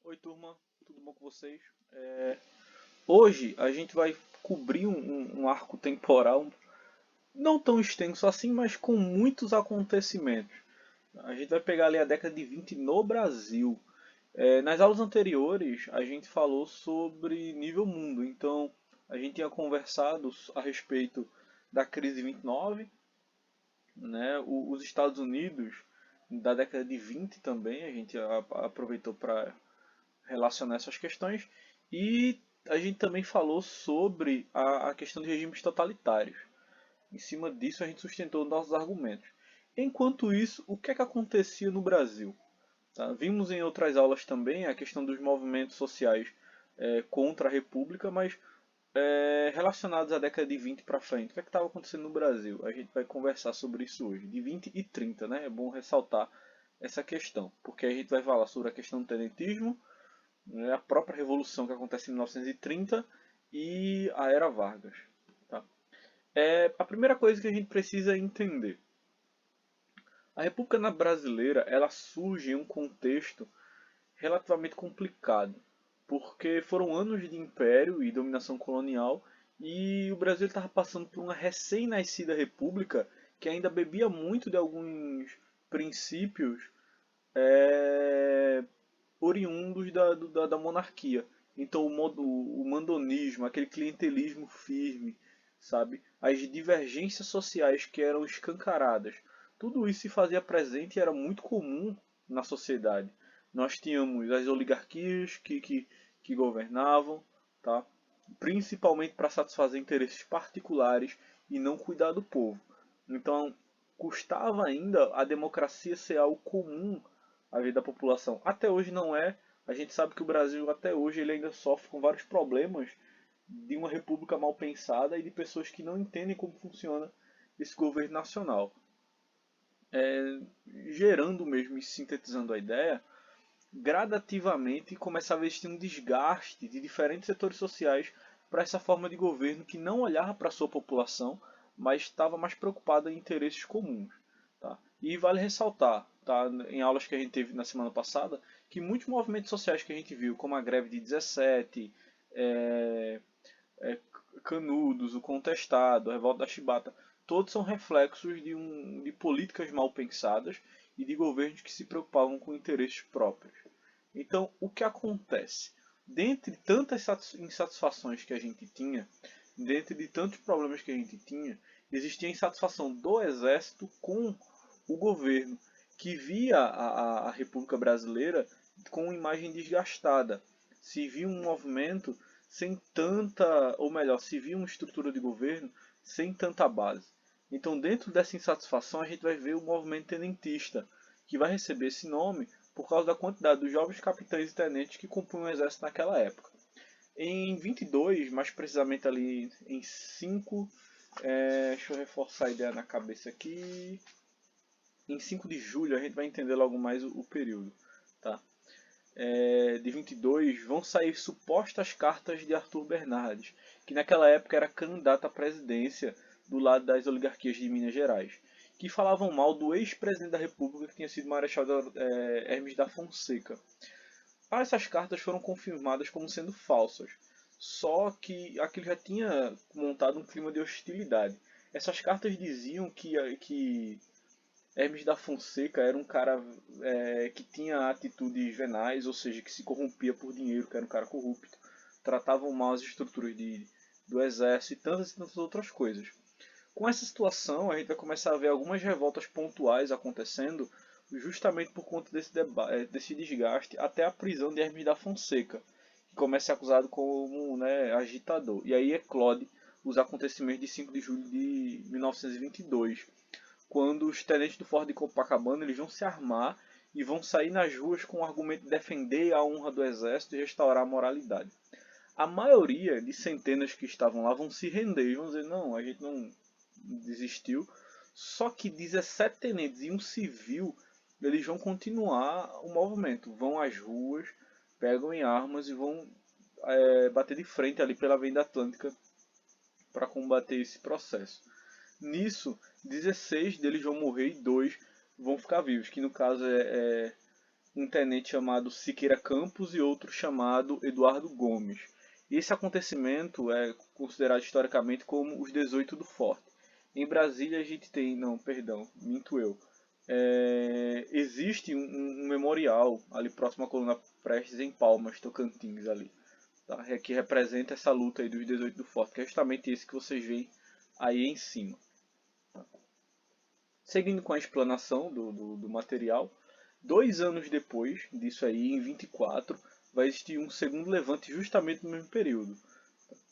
Oi turma, tudo bom com vocês? Hoje a gente vai cobrir um arco temporal não tão extenso assim, mas com muitos acontecimentos. A gente vai pegar ali a década de 20 no Brasil. Nas aulas anteriores a gente falou sobre nível mundo, então a gente tinha conversado a respeito da crise de 29, né? Os Estados Unidos da década de 20 também, a gente aproveitou para relacionar essas questões. E a gente também falou sobre a questão de regimes totalitários. Em cima disso, a gente sustentou nossos argumentos. Enquanto isso, o que é que acontecia no Brasil? Tá? Vimos em outras aulas também a questão dos movimentos sociais contra a República, mas relacionados à década de 20 para frente. O que é que estava acontecendo no Brasil? A gente vai conversar sobre isso hoje, de 20 e 30, né? É bom ressaltar essa questão, porque a gente vai falar sobre a questão do tenentismo, né, a própria revolução que acontece em 1930 e a Era Vargas. Tá? A primeira coisa que a gente precisa entender. A República Brasileira ela surge em um contexto relativamente complicado, porque foram anos de império e dominação colonial e o Brasil estava passando por uma recém-nascida república que ainda bebia muito de alguns princípios é, oriundos da monarquia. Então o mandonismo, aquele clientelismo firme, sabe? As divergências sociais que eram escancaradas, tudo isso se fazia presente e era muito comum na sociedade. Nós tínhamos as oligarquias que governavam, tá? Principalmente para satisfazer interesses particulares e não cuidar do povo. Então, custava ainda a democracia ser algo comum à vida da população. Até hoje não é. A gente sabe que o Brasil até hoje ele ainda sofre com vários problemas de uma república mal pensada e de pessoas que não entendem como funciona esse governo nacional. Gerando mesmo e sintetizando a ideia, gradativamente começava a existir um desgaste de diferentes setores sociais para essa forma de governo que não olhava para a sua população, mas estava mais preocupada em interesses comuns. Tá? E vale ressaltar, tá, em aulas que a gente teve na semana passada, que muitos movimentos sociais que a gente viu, como a greve de 17, é, é, Canudos, o Contestado, a Revolta da Chibata, todos são reflexos de políticas mal pensadas e de governos que se preocupavam com interesses próprios. Então, o que acontece? Dentre tantas insatisfações que a gente tinha, dentre de tantos problemas que a gente tinha, existia a insatisfação do exército com o governo, que via a República Brasileira com uma imagem desgastada. Se via um movimento sem tanta, ou melhor, se via uma estrutura de governo sem tanta base. Então, dentro dessa insatisfação, a gente vai ver o movimento tenentista, que vai receber esse nome por causa da quantidade dos jovens capitães e tenentes que compunham o exército naquela época. Em 22, mais precisamente ali em 5, deixa eu reforçar a ideia na cabeça aqui. Em 5 de julho a gente vai entender logo mais o período. Tá? De 22 vão sair supostas cartas de Arthur Bernardes, que naquela época era candidato à presidência do lado das oligarquias de Minas Gerais, que falavam mal do ex-presidente da República que tinha sido Marechal Hermes da Fonseca. Essas cartas foram confirmadas como sendo falsas, só que aquilo já tinha montado um clima de hostilidade. Essas cartas diziam que Hermes da Fonseca era um cara que tinha atitudes venais, ou seja, que se corrompia por dinheiro, que era um cara corrupto, tratavam mal as estruturas do exército e tantas outras coisas. Com essa situação, a gente vai começar a ver algumas revoltas pontuais acontecendo, justamente por conta desse desgaste, até a prisão de Hermes da Fonseca, que começa a ser acusado como, né, agitador. E aí eclode os acontecimentos de 5 de julho de 1922, quando os tenentes do Forte de Copacabana eles vão se armar e vão sair nas ruas com o argumento de defender a honra do exército e restaurar a moralidade. A maioria de centenas que estavam lá vão se render e vão dizer: não, a gente não desistiu. Só que 17 tenentes e um civil eles vão continuar o movimento, vão às ruas, pegam em armas e vão bater de frente ali pela Avenida Atlântica para combater esse processo. Nisso, 16 deles vão morrer e 2 vão ficar vivos, que no caso é um tenente chamado Siqueira Campos e outro chamado Eduardo Gomes. Esse acontecimento é considerado historicamente como os 18 do Forte. Em Brasília a gente tem, não, perdão, minto eu. Existe um memorial ali próximo à Coluna Prestes em Palmas, Tocantins ali, tá? Que representa essa luta aí dos 18 do Forte, que é justamente esse que vocês veem aí em cima. Seguindo com a explanação do material, 2 anos depois disso aí, em 24, vai existir um segundo levante justamente no mesmo período.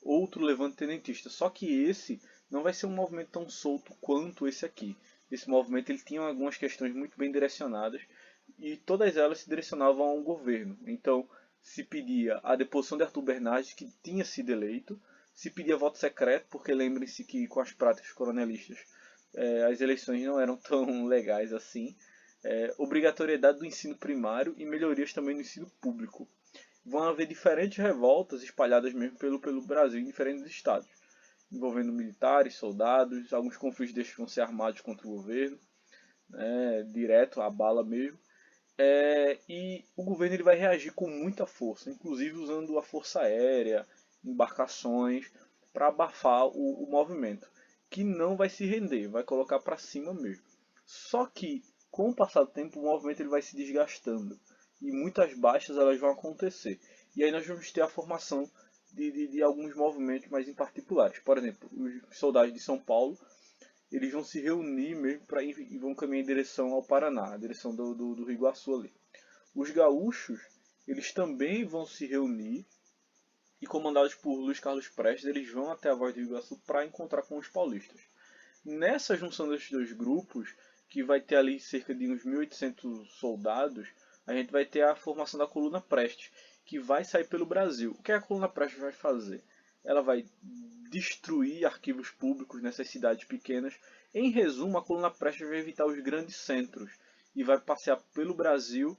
Outro levante tenentista, só que esse não vai ser um movimento tão solto quanto esse aqui. Esse movimento ele tinha algumas questões muito bem direcionadas e todas elas se direcionavam ao governo. Então se pedia a deposição de Arthur Bernardes, que tinha sido eleito, se pedia voto secreto, porque lembrem-se que com as práticas coronelistas as eleições não eram tão legais assim, obrigatoriedade do ensino primário e melhorias também no ensino público. Vão haver diferentes revoltas espalhadas mesmo pelo Brasil, em diferentes estados, envolvendo militares, soldados, alguns conflitos destes vão ser armados contra o governo, direto, a bala mesmo. E o governo ele vai reagir com muita força, inclusive usando a força aérea, embarcações, para abafar o movimento, que não vai se render, vai colocar para cima mesmo. Só que, com o passar do tempo, o movimento ele vai se desgastando e muitas baixas elas vão acontecer. E aí nós vamos ter a formação de alguns movimentos mais em particulares. Por exemplo, os soldados de São Paulo eles vão se reunir mesmo e vão caminhar em direção ao Paraná, a direção do Rio Iguaçu ali. Os gaúchos, eles também vão se reunir e comandados por Luiz Carlos Prestes, eles vão até a Voz do Rio Iguaçu para encontrar com os paulistas. Nessa junção desses dois grupos, que vai ter ali cerca de uns 1.800 soldados, a gente vai ter a formação da Coluna Prestes, que vai sair pelo Brasil. O que a Coluna Prestes vai fazer? Ela vai destruir arquivos públicos nessas cidades pequenas. Em resumo, a Coluna Prestes vai evitar os grandes centros e vai passear pelo Brasil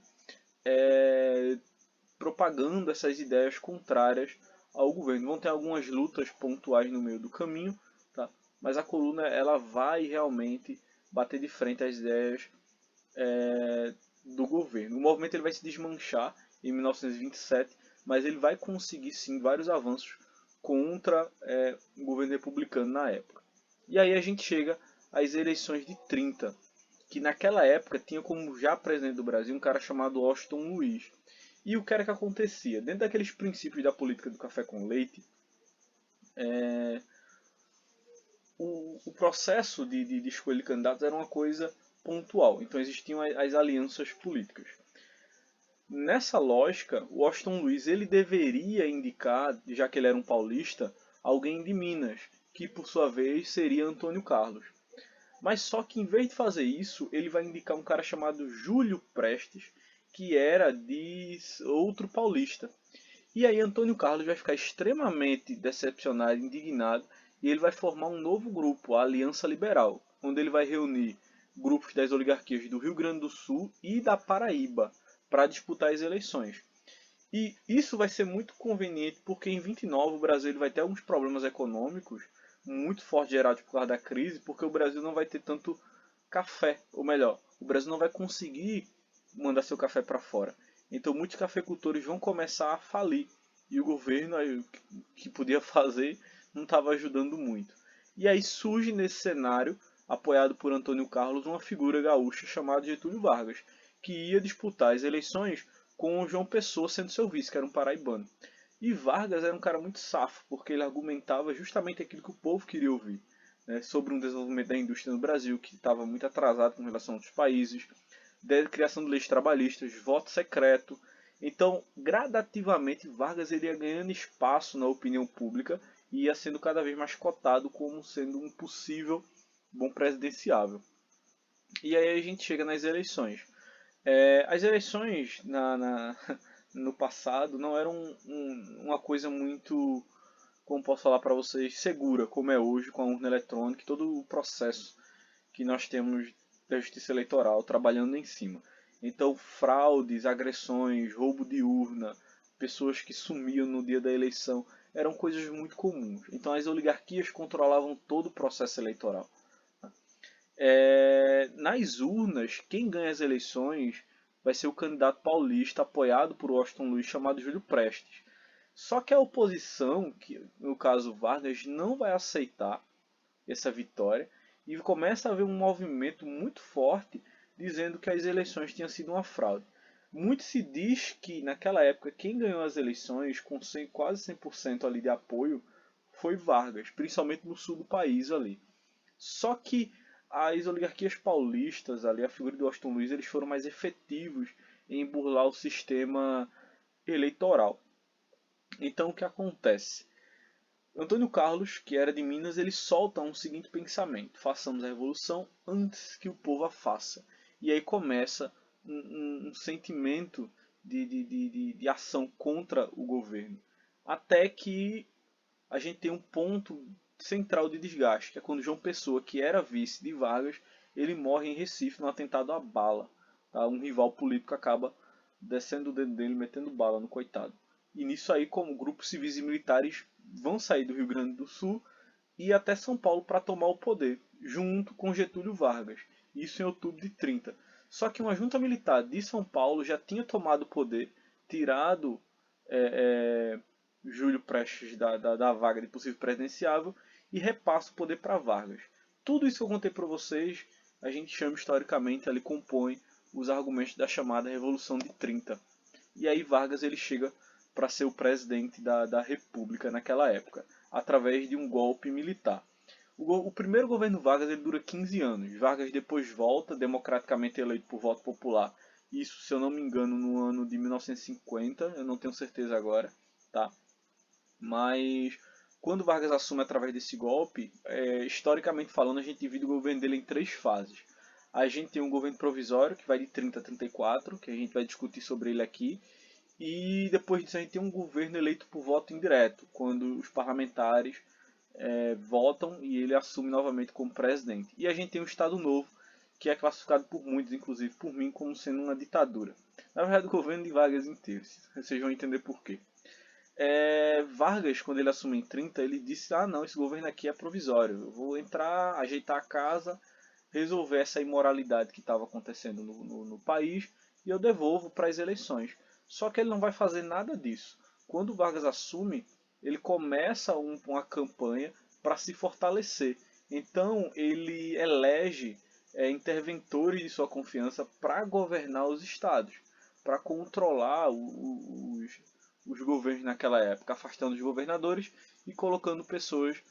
propagando essas ideias contrárias ao governo. Vão ter algumas lutas pontuais no meio do caminho, tá? Mas a coluna ela vai realmente bater de frente às ideias do governo. O movimento ele vai se desmanchar em 1927, mas ele vai conseguir sim vários avanços contra o governo republicano na época. E aí a gente chega às eleições de 30, que naquela época tinha como já presidente do Brasil um cara chamado Washington Luiz. E o que era que acontecia? Dentro daqueles princípios da política do café com leite, o processo de escolha de candidatos era uma coisa pontual. Então existiam as alianças políticas. Nessa lógica, o Washington Luiz ele deveria indicar, já que ele era um paulista, alguém de Minas, que por sua vez seria Antônio Carlos. Mas só que em vez de fazer isso, ele vai indicar um cara chamado Júlio Prestes, que era de outro paulista. E aí Antônio Carlos vai ficar extremamente decepcionado, indignado, e ele vai formar um novo grupo, a Aliança Liberal, onde ele vai reunir grupos das oligarquias do Rio Grande do Sul e da Paraíba para disputar as eleições. E isso vai ser muito conveniente porque em 29 o Brasil ele vai ter alguns problemas econômicos muito fortes gerados por causa da crise, porque o Brasil não vai ter tanto café, ou melhor, o Brasil não vai conseguir mandar seu café para fora. Então muitos cafeicultores vão começar a falir e o governo aí, que podia fazer não estava ajudando muito. E aí surge nesse cenário, apoiado por Antônio Carlos, uma figura gaúcha chamada Getúlio Vargas, que ia disputar as eleições com o João Pessoa sendo seu vice, que era um paraibano. E Vargas era um cara muito safo, porque ele argumentava justamente aquilo que o povo queria ouvir, né, sobre um desenvolvimento da indústria no Brasil, que estava muito atrasado com relação a outros países, da criação de leis trabalhistas, voto secreto. Então, gradativamente, Vargas ele ia ganhando espaço na opinião pública e ia sendo cada vez mais cotado como sendo um possível bom presidenciável. E aí a gente chega nas eleições. As eleições no passado não eram uma coisa muito, como posso falar para vocês, segura, como é hoje com a urna eletrônica e todo o processo que nós temos da justiça eleitoral trabalhando em cima. Então, fraudes, agressões, roubo de urna, pessoas que sumiam no dia da eleição, eram coisas muito comuns. Então, as oligarquias controlavam todo o processo eleitoral. Nas urnas, quem ganha as eleições vai ser o candidato paulista apoiado por Washington Luiz chamado Júlio Prestes. Só que a oposição, que no caso Vargas, não vai aceitar essa vitória e começa a haver um movimento muito forte dizendo que as eleições tinham sido uma fraude. Muito se diz que naquela época quem ganhou as eleições com quase 100% ali de apoio foi Vargas, principalmente no sul do país ali. Só que as oligarquias paulistas ali, a figura do Washington Luiz, eles foram mais efetivos em burlar o sistema eleitoral. Então o que acontece? Antônio Carlos, que era de Minas, ele solta um seguinte pensamento: façamos a revolução antes que o povo a faça. E aí começa um sentimento de ação contra o governo. Até que a gente tem um ponto central de desgaste, que é quando João Pessoa, que era vice de Vargas, ele morre em Recife num atentado à bala. Tá? Um rival político acaba descendo o dedo dele, metendo bala no coitado. E nisso aí, como grupos civis e militares vão sair do Rio Grande do Sul e ir até São Paulo para tomar o poder, junto com Getúlio Vargas. Isso em outubro de 30. Só que uma junta militar de São Paulo já tinha tomado o poder, tirado Júlio Prestes da vaga de possível presidenciável e repassa o poder para Vargas. Tudo isso que eu contei para vocês, a gente chama historicamente, ali compõe os argumentos da chamada Revolução de 30. E aí Vargas ele chega para ser o presidente da República naquela época, através de um golpe militar. O primeiro governo Vargas ele dura 15 anos. Vargas depois volta, democraticamente eleito por voto popular. Isso, se eu não me engano, no ano de 1950, eu não tenho certeza agora, tá? Mas quando Vargas assume através desse golpe, historicamente falando, a gente divide o governo dele em 3 fases. A gente tem um governo provisório, que vai de 30 a 34, que a gente vai discutir sobre ele aqui. E depois disso a gente tem um governo eleito por voto indireto, quando os parlamentares votam e ele assume novamente como presidente. E a gente tem um Estado Novo, que é classificado por muitos, inclusive por mim, como sendo uma ditadura. Na verdade, o governo de Vargas inteiro, vocês vão entender por quê. Vargas, quando ele assume em 30, ele disse: ah não, esse governo aqui é provisório, eu vou entrar, ajeitar a casa, resolver essa imoralidade que estava acontecendo no país e eu devolvo para as eleições. Só que ele não vai fazer nada disso. Quando Vargas assume, ele começa uma campanha para se fortalecer. Então ele elege interventores de sua confiança para governar os estados, para controlar os governos naquela época, afastando os governadores e colocando pessoas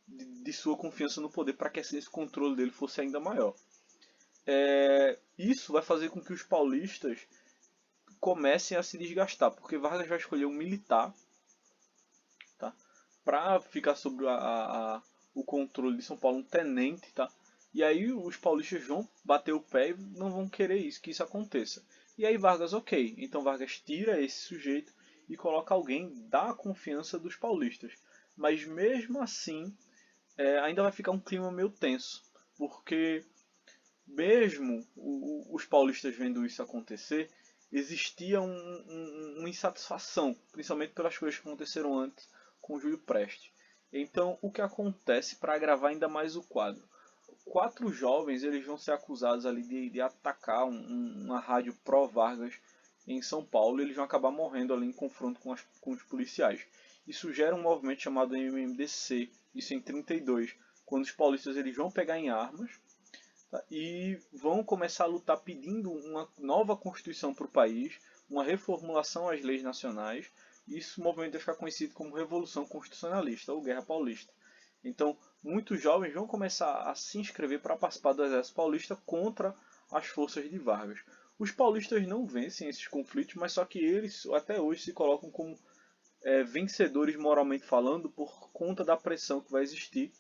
de sua confiança no poder para que esse controle dele fosse ainda maior. Isso vai fazer com que os paulistas comecem a se desgastar, porque Vargas vai escolher um militar, tá, para ficar sob o controle de São Paulo, um tenente, tá? E aí os paulistas vão bater o pé e não vão querer que isso aconteça. E aí Vargas, ok, então Vargas tira esse sujeito e coloca alguém da confiança dos paulistas. Mas mesmo assim, ainda vai ficar um clima meio tenso, porque mesmo os paulistas vendo isso acontecer, existia uma insatisfação, principalmente pelas coisas que aconteceram antes com Júlio Prestes. Então, o que acontece para agravar ainda mais o quadro? 4 jovens eles vão ser acusados ali de atacar uma rádio pró-Vargas em São Paulo e eles vão acabar morrendo ali em confronto com os policiais. Isso gera um movimento chamado MMDC, isso em 32, quando os paulistas eles vão pegar em armas, tá, e vão começar a lutar pedindo uma nova constituição para o país, uma reformulação às leis nacionais. Isso movimento vai ficar conhecido como Revolução Constitucionalista ou Guerra Paulista. Então, muitos jovens vão começar a se inscrever para participar do Exército Paulista contra as forças de Vargas. Os paulistas não vencem esses conflitos, mas só que eles até hoje se colocam como vencedores moralmente falando por conta da pressão que vai existir.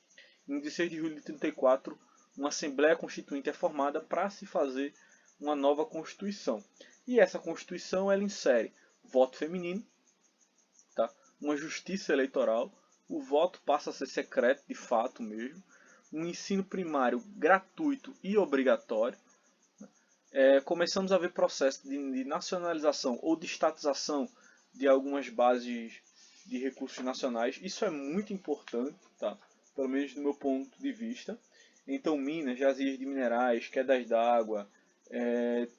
Em 16 de julho de 34, uma Assembleia Constituinte é formada para se fazer uma nova Constituição. E essa Constituição ela insere voto feminino, tá? Uma justiça eleitoral, o voto passa a ser secreto de fato mesmo, um ensino primário gratuito e obrigatório. Começamos a ver processos de nacionalização ou de estatização de algumas bases de recursos nacionais. Isso é muito importante, tá? Pelo menos do meu ponto de vista. Então, minas, jazias de minerais, quedas d'água,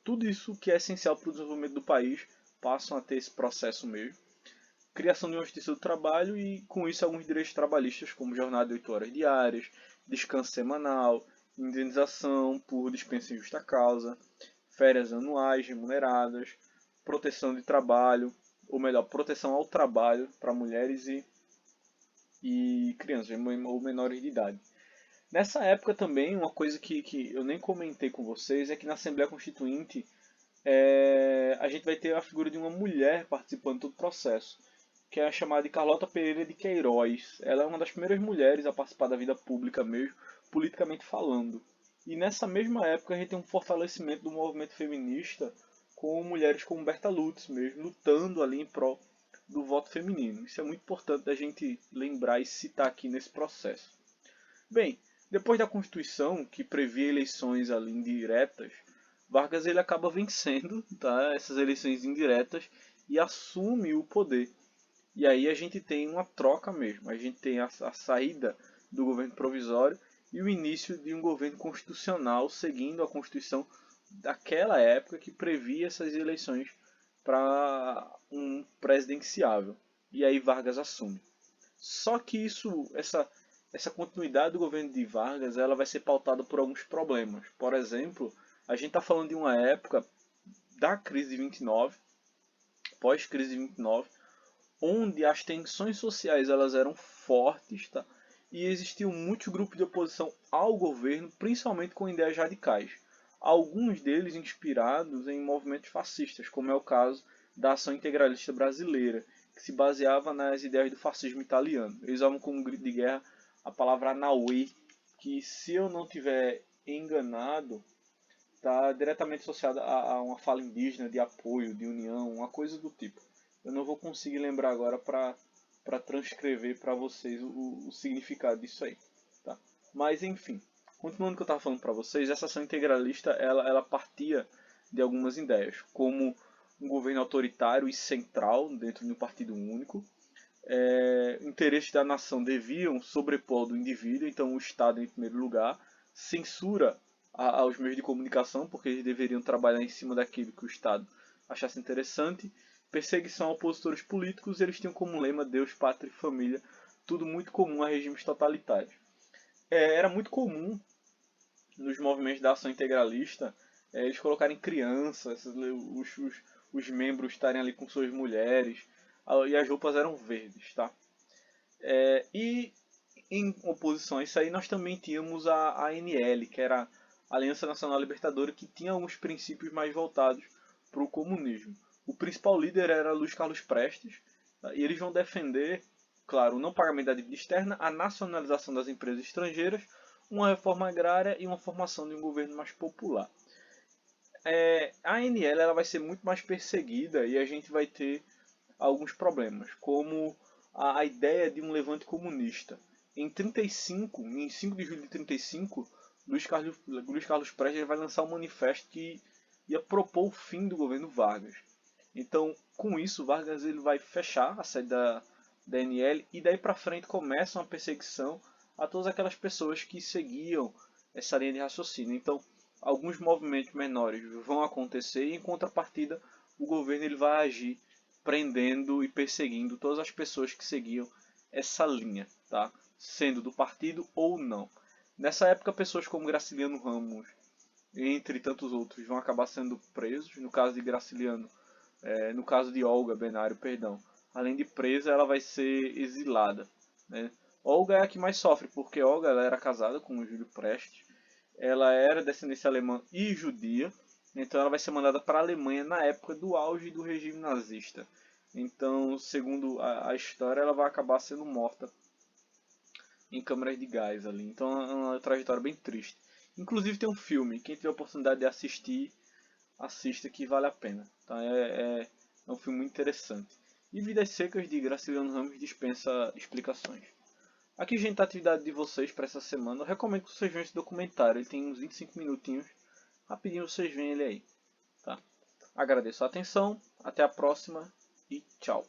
Tudo isso que é essencial para o desenvolvimento do país passam a ter esse processo mesmo. Criação de uma justiça do trabalho e, com isso, alguns direitos trabalhistas, como jornada de 8 horas diárias, descanso semanal, indenização por dispensa em justa causa, férias anuais remuneradas, proteção de trabalho, ou melhor, proteção ao trabalho para mulheres e crianças ou menores de idade. Nessa época também, uma coisa que eu nem comentei com vocês é que na Assembleia Constituinte a gente vai ter a figura de uma mulher participando do processo, que é a chamada de Carlota Pereira de Queiroz. Ela é uma das primeiras mulheres a participar da vida pública mesmo, politicamente falando. E nessa mesma época a gente tem um fortalecimento do movimento feminista com mulheres como Berta Lutz mesmo, lutando ali em prol do voto feminino. Isso é muito importante da gente lembrar e citar aqui nesse processo. Bem, depois da Constituição, que previa eleições ali indiretas, Vargas ele acaba vencendo, tá, essas eleições indiretas e assume o poder. E aí a gente tem uma troca mesmo. A gente tem a saída do governo provisório e o início de um governo constitucional seguindo a Constituição daquela época que previa essas eleições para um presidenciável. E aí Vargas assume. Só que essa continuidade do governo de Vargas ela vai ser pautada por alguns problemas. Por exemplo, a gente está falando de uma época da crise de 29, pós-crise de 29, onde as tensões sociais elas eram fortes, tá? E existiam muitos grupos de oposição ao governo, principalmente com ideias radicais. Alguns deles inspirados em movimentos fascistas, como é o caso da Ação Integralista Brasileira, que se baseava nas ideias do fascismo italiano. Eles usavam como grito de guerra a palavra Anauê, que, se eu não tiver enganado, está diretamente associada a uma fala indígena de apoio, de união, uma coisa do tipo. Eu não vou conseguir lembrar agora para transcrever para vocês o significado disso aí. Tá? Mas enfim, continuando o que eu estava falando para vocês, essa ação integralista ela partia de algumas ideias, como um governo autoritário e central dentro de um partido único. Interesses da nação deviam sobrepor do indivíduo, então o Estado em primeiro lugar, censura aos meios de comunicação, porque eles deveriam trabalhar em cima daquilo que o Estado achasse interessante, perseguição a opositores políticos, eles tinham como lema Deus, Pátria e Família, tudo muito comum a regimes totalitários. Era muito comum nos movimentos da ação integralista eles colocarem crianças, os membros estarem ali com suas mulheres, e as roupas eram verdes, tá? E em oposição a isso aí nós também tínhamos a ANL, que era a Aliança Nacional Libertadora, que tinha alguns princípios mais voltados para o comunismo. O principal líder era Luiz Carlos Prestes, tá? E eles vão defender, claro, o não pagamento da dívida externa, a nacionalização das empresas estrangeiras, uma reforma agrária e uma formação de um governo mais popular. A ANL ela vai ser muito mais perseguida e a gente vai ter alguns problemas, como a ideia de um levante comunista. Em 5 de julho de 35, Luiz Carlos Prestes vai lançar um manifesto que ia propor o fim do governo Vargas. Então, com isso, Vargas ele vai fechar a sede da ANL e daí para frente começa uma perseguição a todas aquelas pessoas que seguiam essa linha de raciocínio. Então, alguns movimentos menores vão acontecer e, em contrapartida, o governo ele vai agir prendendo e perseguindo todas as pessoas que seguiam essa linha, tá? Sendo do partido ou não. Nessa época, pessoas como Graciliano Ramos, entre tantos outros, vão acabar sendo presos. No caso de Graciliano, no caso de Olga Benário, perdão, além de presa, ela vai ser exilada, né? Olga é a que mais sofre, porque Olga ela era casada com o Júlio Prestes, ela era descendência alemã e judia, então ela vai ser mandada para a Alemanha na época do auge do regime nazista. Então, segundo a história, ela vai acabar sendo morta em câmaras de gás ali. Então é uma trajetória bem triste. Inclusive tem um filme, quem tiver a oportunidade de assistir, assista que vale a pena. Tá? É um filme muito interessante. E Vidas Secas de Graciliano Ramos dispensa explicações. Aqui, gente, a atividade de vocês para essa semana. Eu recomendo que vocês vejam esse documentário. Ele tem uns 25 minutinhos. Rapidinho vocês veem ele aí. Tá? Agradeço a atenção. Até a próxima e tchau.